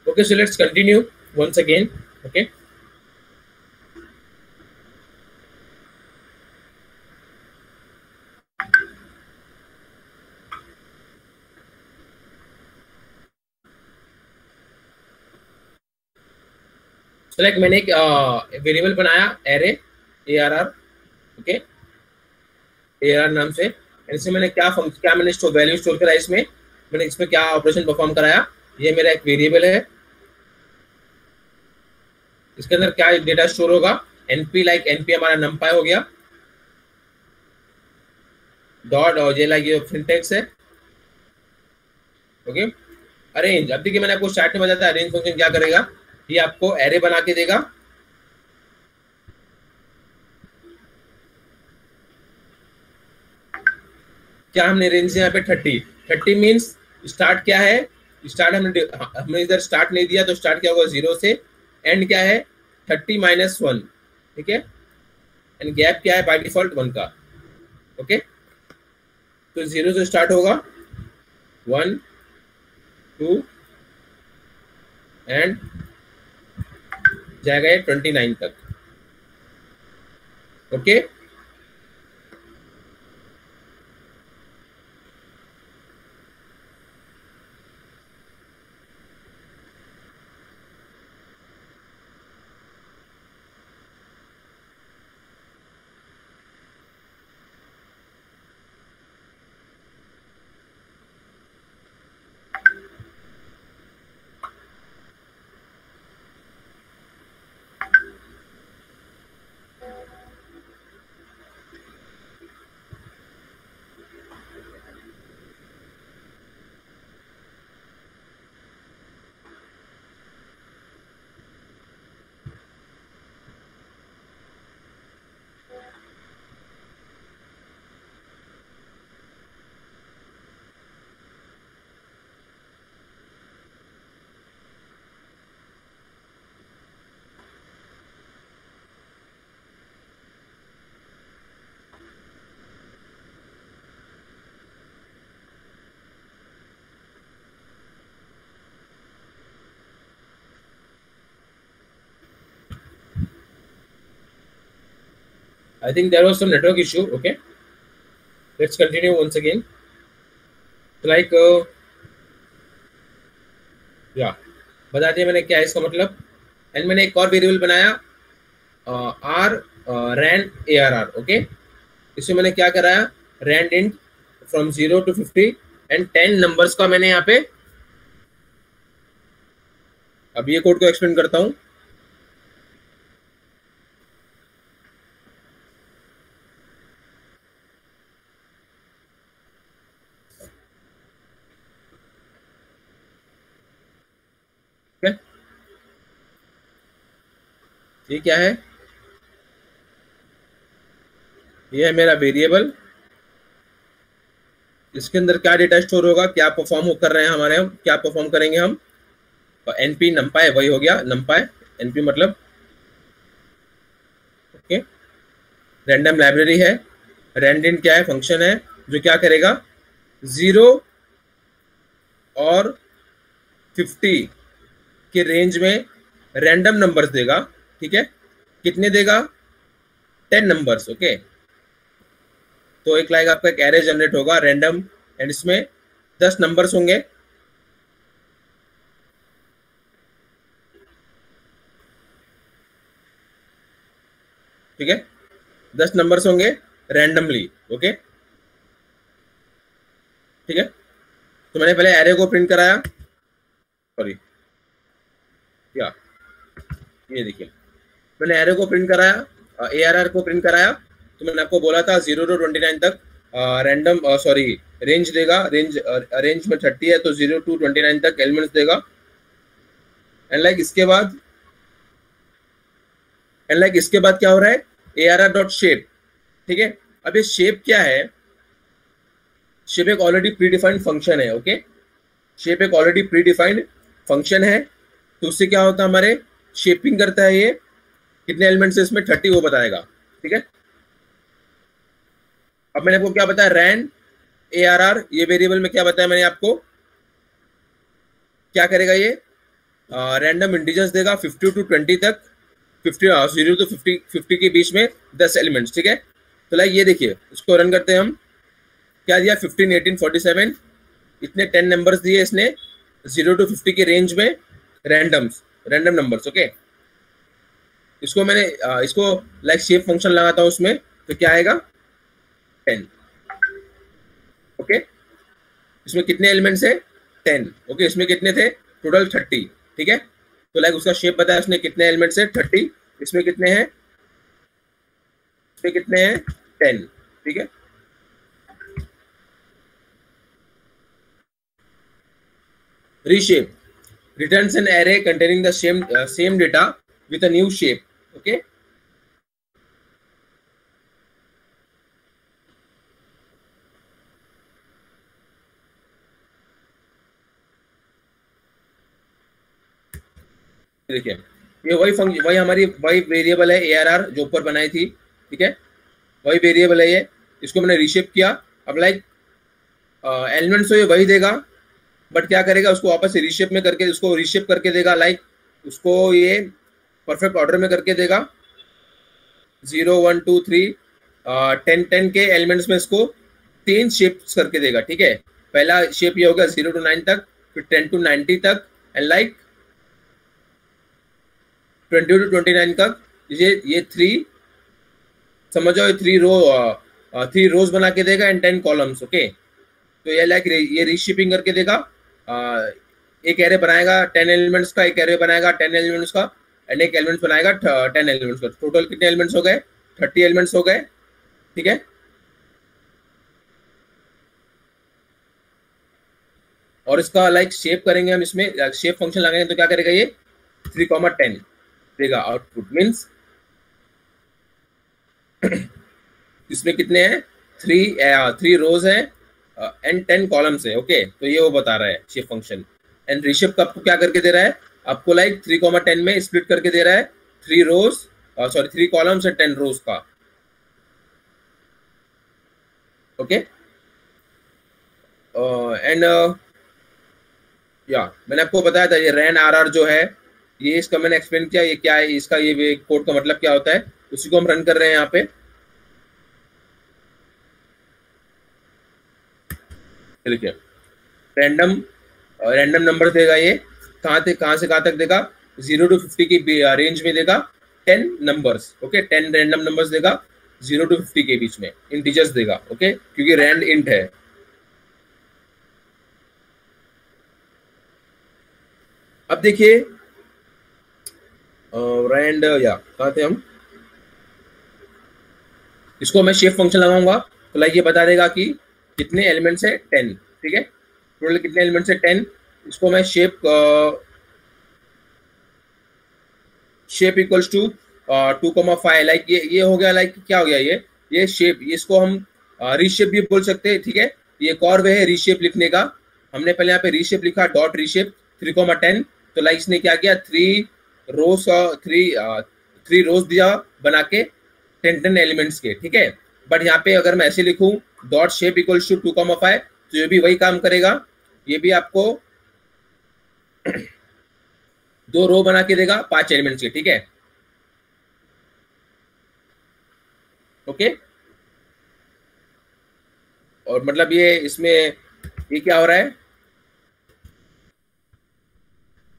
okay, so let's continue once again. Okay, so like मैंने एक वेरिएबल बनाया एरे ARR। ओके, ARR नाम से, इसमें मैंने क्या मैंने वैल्यू स्टोर करा इसमें, मैंने इसमें क्या ऑपरेशन परफॉर्म कराया। ये मेरा एक वेरिएबल है, इसके अंदर क्या डेटा स्टोर होगा, एनपी, लाइक एनपी हमारा नंपाई हो गया, डॉट और ये लाइक ये सिंटैक्स है। ओके, अरेंज, अब देखिए मैंने आपको स्टार्ट में बताया था अरेंज फंक्शन क्या करेगा, ये आपको एरे बना के देगा। क्या हमने रेंज यहाँ पे 30 मीन्स स्टार्ट क्या है, स्टार्ट हमने इधर स्टार्ट नहीं दिया तो स्टार्ट क्या होगा 0 से, एंड क्या है 30 - 1। ठीक है, एंड गैप क्या है बाय डिफॉल्ट 1 का। ओके, तो 0 से स्टार्ट होगा 1 2 एंड जाएगा ये 29 तक। Okay, I think there was some network issue. Okay, let's continue once again. Like या बता दिया मैंने क्या है इसका मतलब. एंड मैंने एक और वेरिएबल बनाया R ran A R R. Okay, इसमें मैंने क्या कराया, rand int from 0 to 50 and 10 numbers का मैंने यहाँ पे. अब ये कोड को एक्सप्लेन करता हूँ. ये क्या है, ये है मेरा वेरिएबल. इसके अंदर क्या डेटा स्टोर होगा, क्या परफॉर्म कर रहे हैं हमारे, हम क्या परफॉर्म करेंगे हम. एनपी नंपाई, वही हो गया नंपाई. एनपी मतलब ओके. रैंडम लाइब्रेरी है. रैंडम क्या है, फंक्शन है जो क्या करेगा, 0 और 50 के रेंज में रैंडम नंबर्स देगा. ठीक है, कितने देगा, 10 नंबर्स. ओके, तो एक लाइक आपका एक एरे जनरेट होगा रैंडम, एंड इसमें 10 नंबर्स होंगे. ठीक है, 10 नंबर्स होंगे रैंडमली. ओके, ठीक है. तो मैंने पहले एरे को प्रिंट कराया, सॉरी या ये देखिए, मैंने एरे को प्रिंट कराया, ए आर आर को प्रिंट कराया. तो मैंने आपको बोला था 0 to 29 तक रैंडम सॉरी रेंज देगा. रेंज में 30 है तो 0 to 29 तक एलिमेंट्स देगा. एंड लाइक इसके बाद क्या हो रहा है, ए आर आर डॉट शेप. ठीक है, अब ये शेप क्या है, शेप एक ऑलरेडी प्री डिफाइंड फंक्शन है. ओके, शेप एक ऑलरेडी प्री डिफाइंड फंक्शन है. तो उससे क्या होता है, हमारे शेपिंग करता है ये, कितने एलिमेंट्स है इसमें 30 वो बताएगा. ठीक है, अब मैंने आपको क्या बताया, रैन ए आर आर, ये वेरिएबल में क्या बताया मैंने आपको, क्या करेगा ये, रैंडम इंटीजर्स देगा 50 to 20 तक. 0 to 50 के बीच में 10 एलिमेंट्स. ठीक है, तो लाइक ये देखिए, इसको रन करते हैं हम. क्या दिया, 15 18 47, इतने 10 नंबर्स दिए इसने 0 to 50 के रेंज में, रैंडम नंबर्स. ओके, इसको मैंने इसको लाइक शेप फंक्शन लगाता हूँ उसमें, तो क्या आएगा 10. ओके, इसमें कितने एलिमेंट्स है 10. ओके, इसमें कितने थे टोटल 30. ठीक है, तो लाइक उसका शेप बताया उसने, कितने एलिमेंट्स है 30. इसमें कितने हैं, 10. ठीक है, reshape returns an array containing the same data with a new shape. Okay, देखिए ये वही हमारी वही वेरिएबल है ए आर आर जो ऊपर बनाई थी. ठीक है, वही वेरिएबल है ये, इसको मैंने रीशेप किया. अब लाइक एलिमेंट्स तो ये वही देगा, बट क्या करेगा, उसको वापस से रीशेप में करके, उसको रीशेप करके देगा. लाइक उसको ये परफेक्ट ऑर्डर में करके देगा, 0 1 2 3 10 के एलिमेंट्स में इसको 3 शेप्स करके देगा. ठीक है, पहला शेप ये होगा 0 to 9 तक, फिर 10 to 90 तक, एंड लाइक 20 to 29 तक. ये 3 समझो, ये 3 रोज बना के देगा एंड 10 कॉलम्स. ओके, तो ये लाइक ये रीशिपिंग करके देगा. एक एरे बनाएगा 10 एलिमेंट्स का, एक एरे बनाएगा 10 एलिमेंट्स का, एंड एक एलिमेंट्स बनाएगा 10 एलिमेंट्स का. टोटल कितने एलिमेंट्स हो गए, 30 एलिमेंट्स हो गए. ठीक है, और इसका लाइक शेप करेंगे हम, इसमें शेप फंक्शन लगाएंगे तो क्या करेगा ये 3,10 देगा आउटपुट. मीन्स इसमें कितने हैं, 3 रोज हैं एंड 10 कॉलम्स है. ओके, तो ये वो बता रहा है शेप फंक्शन. एंड रीशेप का आपको क्या करके दे रहा है, आपको लाइक 3,10 में स्प्लिट करके दे रहा है 3 कॉलम्स और 10 रोज का. ओके, एंड या मैंने आपको बताया था ये रैन आर आर जो है, ये इसका मैंने एक्सप्लेन किया ये क्या है, इसका ये कोड का मतलब क्या होता है, उसी को हम रन कर रहे हैं यहाँ पे. देखिए रैंडम रैंडम नंबर देगा, ये कहाँ से कहाँ तक देगा, 0 to 50 की रेंज में देगा 10 नंबर्स। ओके, 10 रैंडम नंबर्स देगा 0 to 50 के बीच में, इंटीजर्स देगा। ओके, क्योंकि रैंड इंट है। अब देखिए रैंड या कहाँ थे हम, इसको मैं शेप फंक्शन लगाऊंगा तो लाइक ये बता देगा कि कितने एलिमेंट्स है 10। ठीक है, टोटल कितने एलिमेंट्स है 10। इसको मैं शेप इक्वल्स टू 2,5 लाइक ये हो गया। लाइक क्या हो गया, ये शेप, इसको हम रीशेप भी बोल सकते हैं। ठीक है, ये एक और वे है रीशेप लिखने का। हमने पहले यहाँ पे रीशेप लिखा, डॉट रीशेप 3,10, तो लाइक इसने क्या किया, 3 रोज दिया बना के 10 एलिमेंट्स के। ठीक है, बट यहाँ पे अगर मैं ऐसे लिखूं डॉट शेप इक्वल्स टू 2,5, तो ये भी वही काम करेगा, ये भी आपको 2 रो बना के देगा 5 एलिमेंट्स के। ठीक है, ओके। और मतलब ये इसमें ये क्या हो रहा है,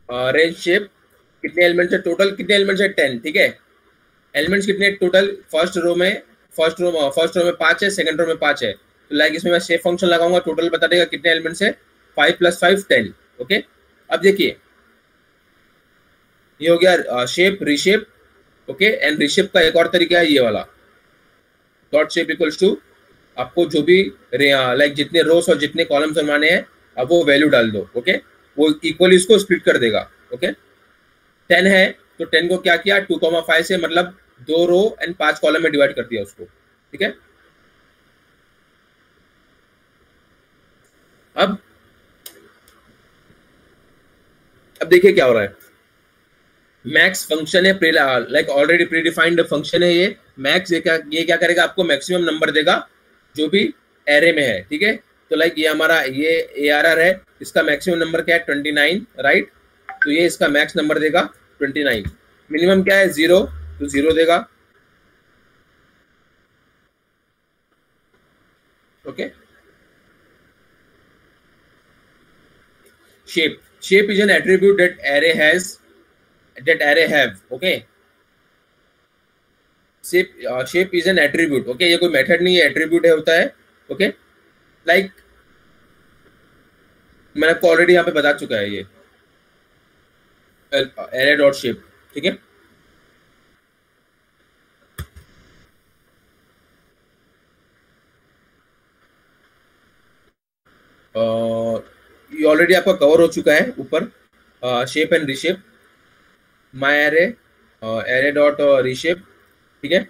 रेंज शेप कितने एलिमेंट्स है, टोटल कितने एलिमेंट्स है 10। ठीक है, एलिमेंट्स कितने टोटल, फर्स्ट रो में 5 है, सेकंड रो में 5 है, तो लाइक इसमें मैं शेप फंक्शन लगाऊंगा, टोटल बता देगा कितने एलिमेंट्स है, 5 + 5 10। ओके, अब देखिए ये हो गया shape reshape. Okay, and reshape का एक और तरीका है ये वाला, डॉट शेप इक्वल्स टू आपको जो भी लाइक जितने रोस और जितने कॉलम्स बनवाने हैं अब वो वैल्यू डाल दो। ओके, वो इक्वली इसको स्प्लिट कर देगा। ओके, 10 है तो 10 को क्या किया, 2,5 से मतलब 2 रो एंड 5 कॉलम में डिवाइड कर दिया उसको। ठीक है, अब देखिए क्या हो रहा है, मैक्स फंक्शन है, like already pre defined function है ये मैक्स। ये क्या करेगा, आपको मैक्सिमम नंबर देगा जो भी एरे में है। ठीक है, तो लाइक ये हमारा ये ARR है, इसका मैक्सिमम नंबर क्या है 29, राइट। तो ये इसका मैक्स नंबर देगा 29। मिनिमम क्या है 0, तो 0 देगा। Okay, shape is an attribute that array have. Okay, shape is an attribute. Okay, ये कोई मेथड नहीं है, एट्रीब्यूट है, होता है। ओके, लाइक मैंने आपको ऑलरेडी यहाँ पे बता चुका है ये एरे डॉट शेप। ठीक है, ये ऑलरेडी आपका कवर हो चुका है ऊपर, shape and reshape, my array dot reshape. ठीक है,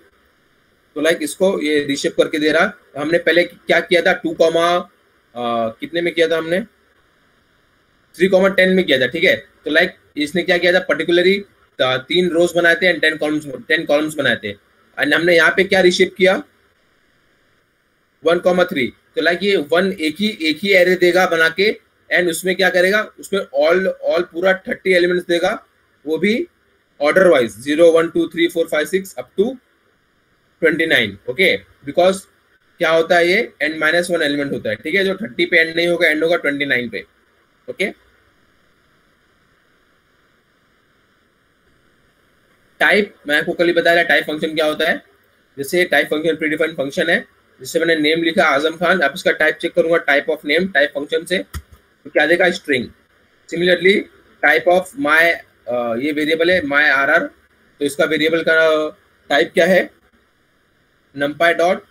तो लाइक इसको ये रीशेप करके दे रहा। हमने पहले क्या किया था, 2, कितने में किया था हमने, 3,10 में किया था। ठीक है, तो लाइक इसने क्या किया था, पर्टिकुलरली 3 रोज बनाए थे एंड 10 कॉलम्स बनाए थे, एंड हमने यहाँ पे क्या रीशेप किया 1,3। तो लाइक ये 1 एक ही एरे देगा बना के, एंड उसमें क्या करेगा, उसमें ऑल पूरा 30 एलिमेंट्स देगा, वो भी order wise 0 1 2 3 4 5 6 up to 29। Okay, because क्या होता है, ये n-1 एलिमेंट होता है। ठीक है, जो 30 पे एंड नहीं होगा, एंड होगा 29 पे। ओके, टाइप मैं आपको कल ही बताया टाइप फंक्शन क्या होता है। जैसे टाइप फंक्शन प्रीडिफाइंड फंक्शन है, जिससे मैंने नेम लिखा आजम खान, अब इसका टाइप चेक करूंगा type of name type function से, तो क्या देगा, string. Similarly type of my, ये वेरिएबल है माई RR, तो इसका वेरिएबल का टाइप क्या है, numpy dot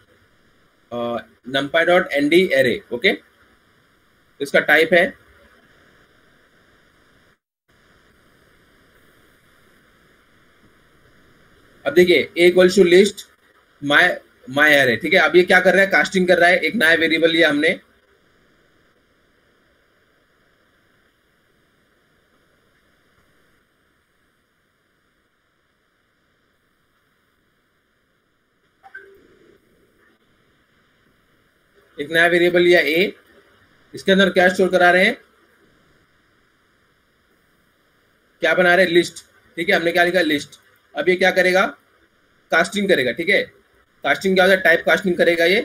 nd array। Okay, तो इसका टाइप है, अब देखिए a equals to list my array. ठीक है, अब ये क्या कर रहा है, कास्टिंग कर रहा है, एक नया वेरिएबल लिया हमने, एक नया वेरिएबल लिया a, इसके अंदर क्या स्टोर करा रहे हैं, क्या बना रहे हैं, लिस्ट। ठीक है, हमने क्या लिखा, लिस्ट। अब ये क्या करेगा, कास्टिंग करेगा। ठीक है, कास्टिंग क्या होता है, टाइप कास्टिंग करेगा। ये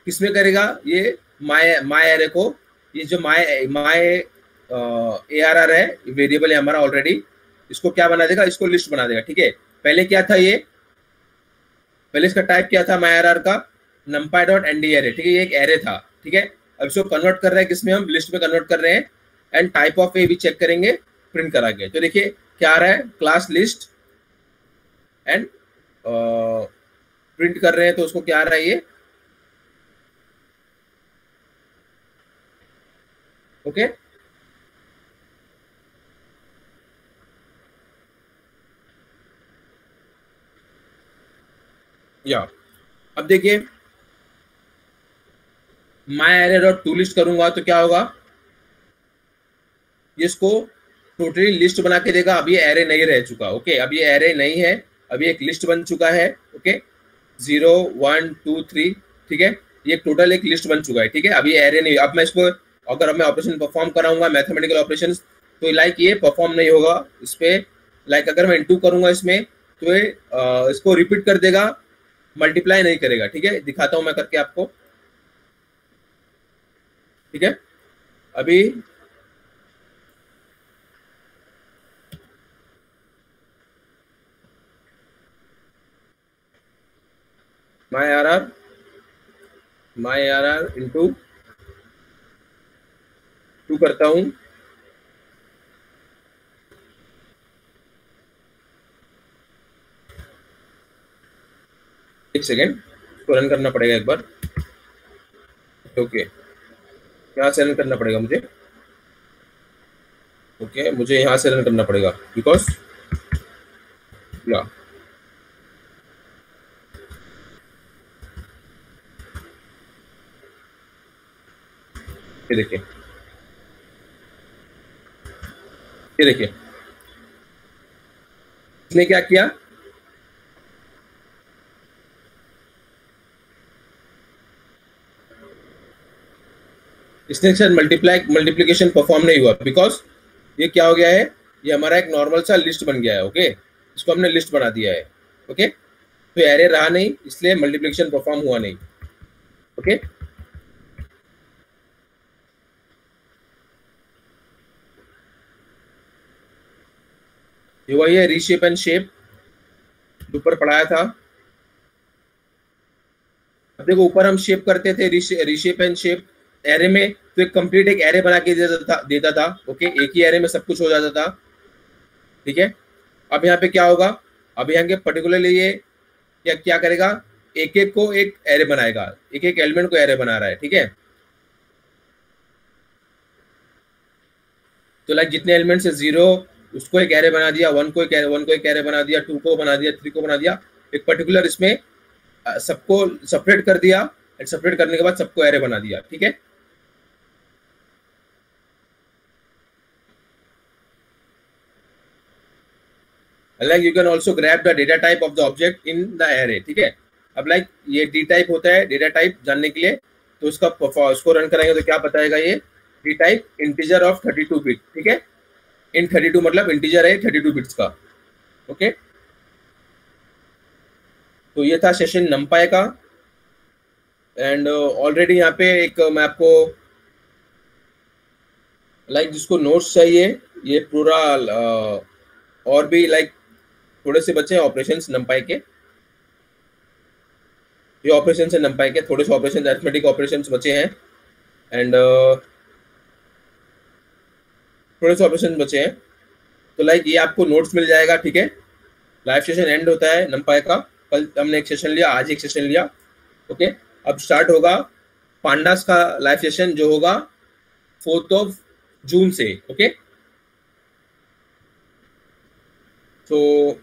किसमें करेगा, ये माई एरे को ये जो माय माय ARR है, वेरिएबल है हमारा ऑलरेडी, इसको क्या बना देगा, इसको लिस्ट बना देगा। ठीक है, पहले क्या था ये, पहले इसका टाइप क्या था माय ARR का, numpy डॉट एनडी एरे। ठीक है, ये एक एरे था। ठीक है, अब इसको कन्वर्ट कर रहे हैं किसमें, हम लिस्ट में कन्वर्ट कर रहे हैं। एंड टाइप ऑफ ए भी चेक करेंगे, प्रिंट करा के। तो देखिए क्या आ रहा है, क्लास लिस्ट एंड प्रिंट कर रहे हैं, तो उसको क्या आ रहा है ये, ओके। या अब देखिए माई एरे डॉट टू लिस्ट करूंगा तो क्या होगा, ये इसको टोटली लिस्ट बना के देगा। अब ये एरे नहीं रह चुका, ओके, अब ये एरे नहीं है, अभी एक लिस्ट बन चुका है, ओके, 0 1 2 3। ठीक है, ये टोटल एक लिस्ट बन चुका है। ठीक है, अब ये एरे नहीं, अब मैं इसको अगर अब मैं ऑपरेशन परफॉर्म कराऊंगा मैथमेटिकल ऑपरेशन, तो लाइक ये परफॉर्म नहीं होगा इस पे। लाइक अगर मैं इनटू करूंगा इसमें, तो ये इसको रिपीट कर देगा, मल्टीप्लाई नहीं करेगा। ठीक है, दिखाता हूं मैं करके आपको। ठीक है, अभी माई आर आर इंटू 2 करता हूं, एक सेकेंड, इसको रन करना पड़ेगा एक बार। ओके, यहाँ से रन करना पड़ेगा मुझे, ओके, मुझे यहाँ से रन करना पड़ेगा बिकॉज या ये देखिए, ये देखिए इसने क्या किया, इसने सर मल्टीप्लिकेशन परफॉर्म नहीं हुआ बिकॉज ये क्या हो गया है, ये हमारा एक नॉर्मल सा लिस्ट बन गया है। ओके, इसको हमने लिस्ट बना दिया है। ओके, तो एरे रहा नहीं, इसलिए मल्टीप्लिकेशन परफॉर्म हुआ नहीं। ओके, ये वही है रीशेप एंड शेप ऊपर पढ़ाया था। अब देखो ऊपर हम शेप करते थे, रीशेप एंड शेप एरे में, तो एक कंप्लीट एक एरे बना के देता था। ओके, एक ही एरे में सब कुछ हो जाता था। ठीक है, अब यहाँ पे क्या होगा, अब यहाँ के पर्टिकुलरली ये क्या करेगा, एक एक को एक एरे बनाएगा, एक एक एलिमेंट को एरे बना रहा है। ठीक है, तो लाइक जितने एलिमेंट से 0 उसको एक एरे बना दिया, 1 को एक एरे बना दिया, 2 को बना दिया, 3 को बना दिया, एक पर्टिकुलर इसमें सबको सेपरेट कर दिया, एंड सेपरेट करने के बाद सबको एरे बना दिया। ठीक है, like you can also grab the data type of the object in the array। ठीक है, अब लाइक ये डी टाइप होता है, डेटा टाइप जानने के लिए, तो उसको रन कराएंगे तो क्या बताएगा, ये D type integer of 32 bit. ठीक है, इन 32 मतलब इंटीजर है 32 बिट्स का। ओके, तो ये था सेशन नंपाई का। एंड ऑलरेडी यहाँ पे एक मैं आपको लाइक जिसको नोट्स चाहिए, ये पूरा और भी लाइक थोड़े से बचे हैं ऑपरेशंस नंपाई के, ये ऑपरेशन है नंपाई के, थोड़े से ऑपरेशन अरिथमेटिक ऑपरेशंस बचे हैं, एंड थोड़े से ऑपरेशन बचे हैं। तो लाइक ये आपको नोट्स मिल जाएगा। ठीक है, लाइव सेशन एंड होता है नंपाई का, कल हमने एक सेशन लिया, आज एक सेशन लिया। ओके, अब स्टार्ट होगा पांडास का लाइव सेशन जो होगा 4 जून से। Okay, so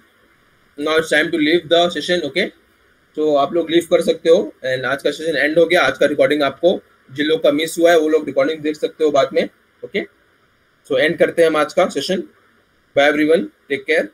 now it's time to leave the session. Okay, तो आप लोग लीव कर सकते हो, एंड आज का सेशन एंड हो गया। आज का रिकॉर्डिंग आपको जिन लोग का मिस हुआ है वो लोग रिकॉर्डिंग देख सकते हो बाद में। ओके, सो एंड करते हैं हम आज का session. Bye everyone, take care.